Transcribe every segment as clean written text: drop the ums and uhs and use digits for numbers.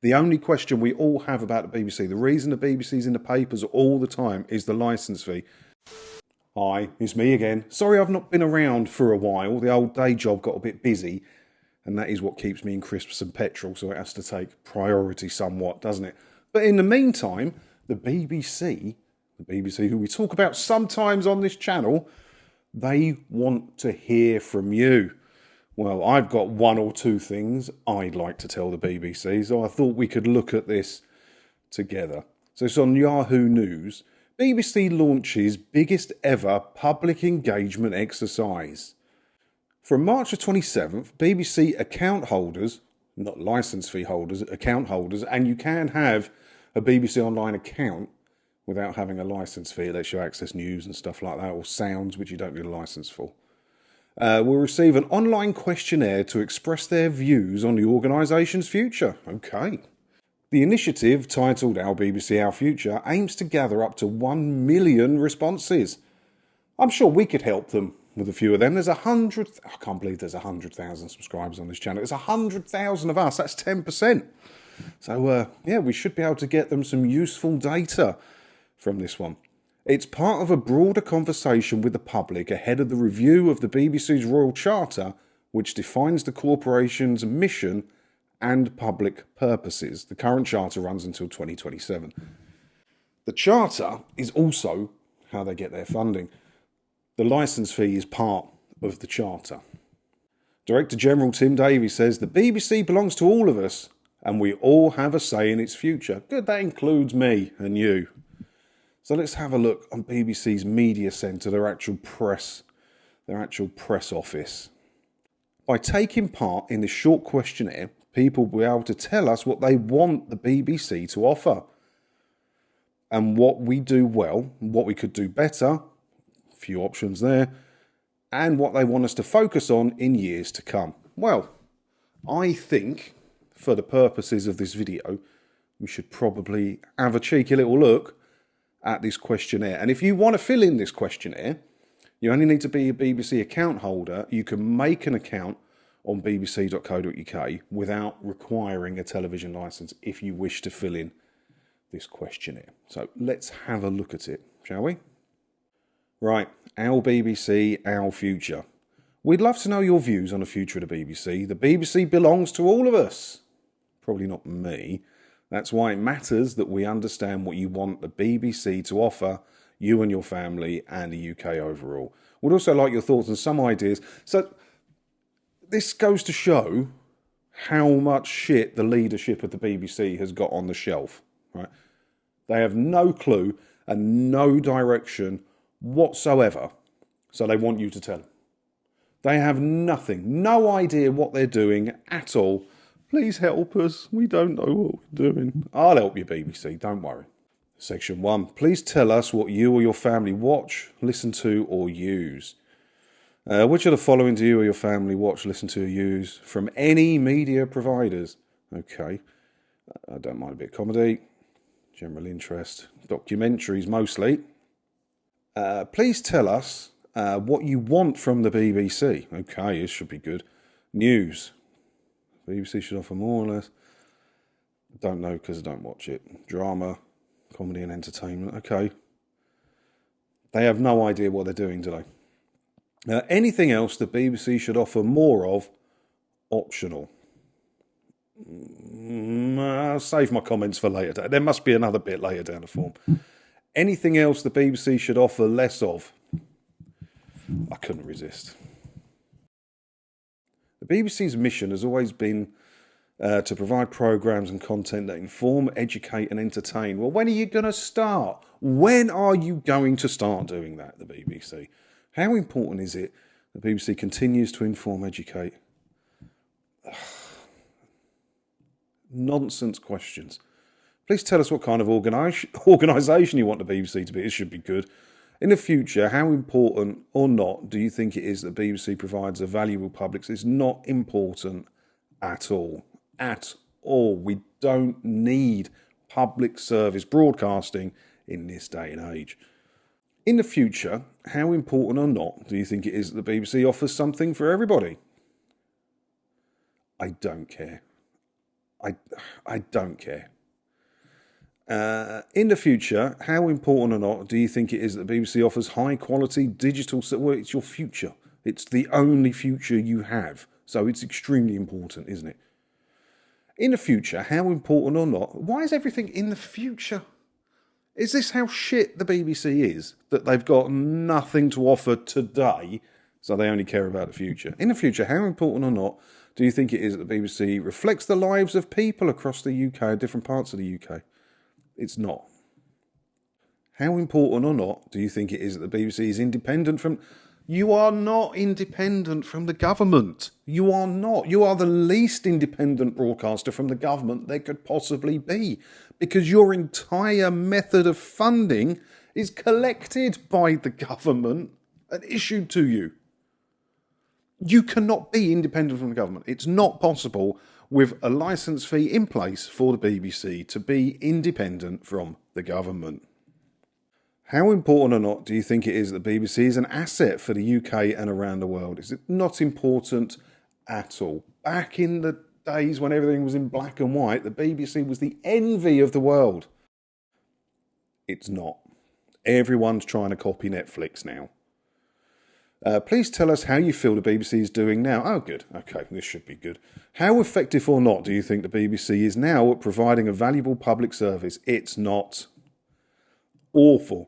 The only question we all have about the BBC, the reason the BBC's in the papers all the time, is the licence fee. Hi, it's me again. Sorry I've not been around for a while. The old day job got a bit busy, and that is what keeps me in crisps and petrol, so it has to take priority somewhat, doesn't it? But in the meantime, the BBC who we talk about sometimes on this channel, they want to hear from you. Well, I've got one or two things I'd like to tell the BBC, so I thought we could look at this together. So it's on Yahoo News. BBC launches biggest ever public engagement exercise. From March the 27th, BBC account holders, not licence fee holders, account holders, and you can have a BBC Online account without having a licence fee. It lets you access news and stuff like that, or sounds, which you don't need a licence for. Will receive an online questionnaire to express their views on the organisation's future. Okay. The initiative, titled Our BBC, Our Future, aims to gather up to 1 million responses. I'm sure we could help them with a few of them. I can't believe there's 100,000 subscribers on this channel. There's 100,000 of us. That's 10%. So, yeah, we should be able to get them some useful data from this one. It's part of a broader conversation with the public ahead of the review of the BBC's Royal Charter, which defines the corporation's mission and public purposes. The current charter runs until 2027. The charter is also how they get their funding. The licence fee is part of the charter. Director General Tim Davies says the BBC belongs to all of us and we all have a say in its future. Good, that includes me and you. So let's have a look on BBC's media centre, their actual press office. By taking part in this short questionnaire, people will be able to tell us what they want the BBC to offer and what we do well, what we could do better, a few options there, and what they want us to focus on in years to come. Well, I think, for the purposes of this video, we should probably have a cheeky little look at this questionnaire. And if you want to fill in this questionnaire, you only need to be a BBC account holder. You can make an account on bbc.co.uk without requiring a television licence if you wish to fill in this questionnaire. So let's have a look at it, shall we? Right, our BBC, our future. We'd love to know your views on the future of the BBC. The BBC belongs to all of us. Probably not me. That's why it matters that we understand what you want the BBC to offer you and your family and the UK overall. We'd also like your thoughts on some ideas. So this goes to show how much shit the leadership of the BBC has got on the shelf. Right? They have no clue and no direction whatsoever. So they want you to tell them. They have nothing, no idea what they're doing at all. Please help us. We don't know what we're doing. I'll help you, BBC. Don't worry. Section 1. Please tell us what you or your family watch, listen to, or use. Which of the following do you or your family watch, listen to, or use from any media providers? Okay. I don't mind a bit of comedy. General interest. Documentaries, mostly. Please tell us what you want from the BBC. Okay, this should be good. News. BBC should offer more or less. Don't know because I don't watch it. Drama, comedy and entertainment. Okay. They have no idea what they're doing, do they? Anything else the BBC should offer more of, optional. I'll save my comments for later. There must be another bit later down the form. Anything else the BBC should offer less of? I couldn't resist. The BBC's mission has always been to provide programmes and content that inform, educate and entertain. Well, when are you going to start? When are you going to start doing that, the BBC? How important is it the BBC continues to inform, educate? Nonsense questions. Please tell us what kind of organisation you want the BBC to be. It should be good. In the future, how important or not do you think it is that BBC provides a valuable public? It's not important at all. At all. We don't need public service broadcasting in this day and age. In the future, how important or not do you think it is that the BBC offers something for everybody? I don't care. I, I don't care. In the future, how important or not do you think it is that the BBC offers high quality digital? Well, it's your future. It's the only future you have. So it's extremely important, isn't it? In the future, how important or not? Why is everything in the future? Is this how shit the BBC is? That they've got nothing to offer today, so they only care about the future. In the future, how important or not do you think it is that the BBC reflects the lives of people across the UK, different parts of the UK? It's not. How important or not do you think it is that the BBC is independent from... You are not independent from the government. You are not. You are the least independent broadcaster from the government there could possibly be, because your entire method of funding is collected by the government and issued to you. You cannot be independent from the government. It's not possible with a licence fee in place for the BBC to be independent from the government. How important or not do you think it is that the BBC is an asset for the UK and around the world? Is it not important at all? Back in the days when everything was in black and white, the BBC was the envy of the world. It's not. Everyone's trying to copy Netflix now. Please tell us how you feel the BBC is doing now. Oh, good. Okay, this should be good. How effective or not do you think the BBC is now at providing a valuable public service? It's not. Awful.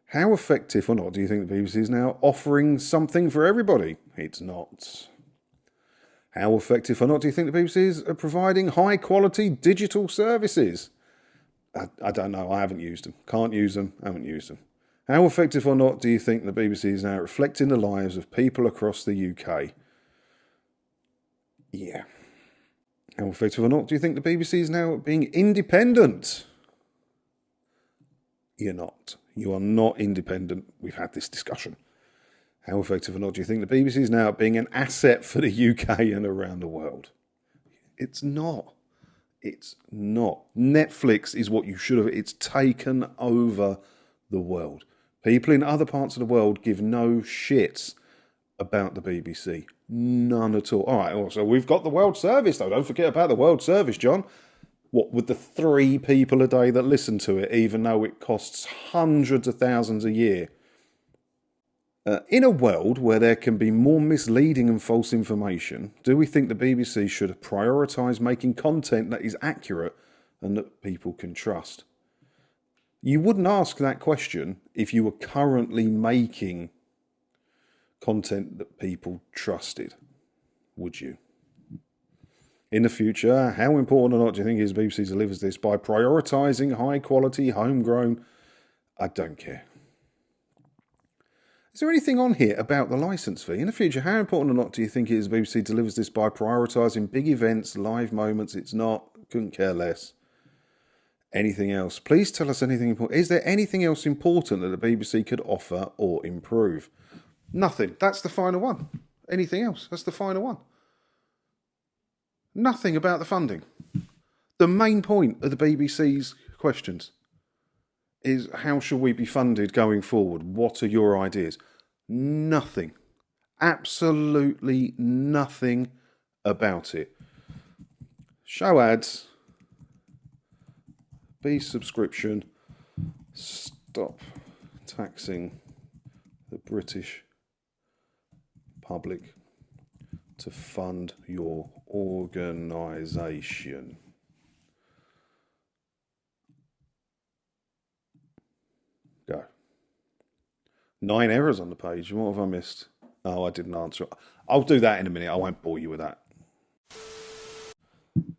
How effective or not do you think the BBC is now offering something for everybody? It's not. How effective or not do you think the BBC is at providing high quality digital services? I don't know. I haven't used them. Can't use them. Haven't used them. How effective or not do you think the BBC is now reflecting the lives of people across the UK? Yeah. How effective or not do you think the BBC is now being independent? You're not. You are not independent. We've had this discussion. How effective or not do you think the BBC is now being an asset for the UK and around the world? It's not. It's not. Netflix is what you should have. It's taken over the world. People in other parts of the world give no shits about the BBC. None at all. All right, also, we've got the World Service, though. Don't forget about the World Service, John. What, with the 3 people a day that listen to it, even though it costs hundreds of thousands a year? In a world where there can be more misleading and false information, do we think the BBC should prioritise making content that is accurate and that people can trust? You wouldn't ask that question if you were currently making content that people trusted, would you? In the future, how important or not do you think is BBC delivers this by prioritising high quality, homegrown? I don't care. Is there anything on here about the licence fee? In the future, how important or not do you think it is BBC delivers this by prioritising big events, live moments? It's not. Couldn't care less. Anything else? Please tell us anything important. Is there anything else important that the BBC could offer or improve? Nothing. That's the final one. Anything else? That's the final one. Nothing about the funding. The main point of the BBC's questions is, how shall we be funded going forward? What are your ideas? Nothing. Absolutely nothing about it. Show ads. B subscription. Stop taxing the British public to fund your organisation. Go. 9 errors on the page. What have I missed? Oh, I didn't answer it. I'll do that in a minute. I won't bore you with that.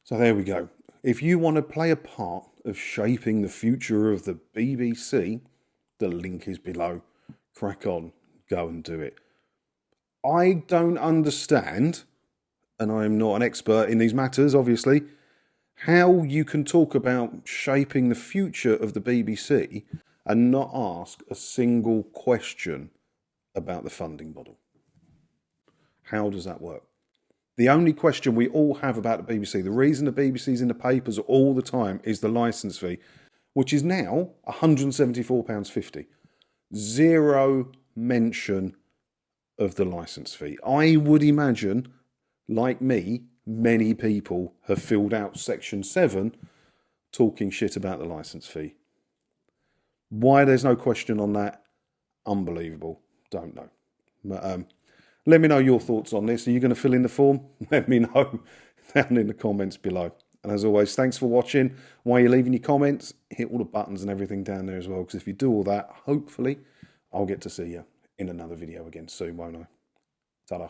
So there we go. If you want to play a part of shaping the future of the BBC, the link is below. Crack on. Go and do it. I don't understand, and I am not an expert in these matters, obviously, how you can talk about shaping the future of the BBC and not ask a single question about the funding model. How does that work? The only question we all have about the BBC, the reason the BBC's in the papers all the time, is the licence fee, which is now £174.50. Zero mention of the licence fee. I would imagine, like me, many people have filled out Section 7 talking shit about the licence fee. Why there's no question on that, unbelievable. Don't know. But let me know your thoughts on this. Are you going to fill in the form? Let me know down in the comments below. And as always, thanks for watching. While you're leaving your comments, hit all the buttons and everything down there as well, because if you do all that, hopefully I'll get to see you in another video again soon, won't I? Ta-da.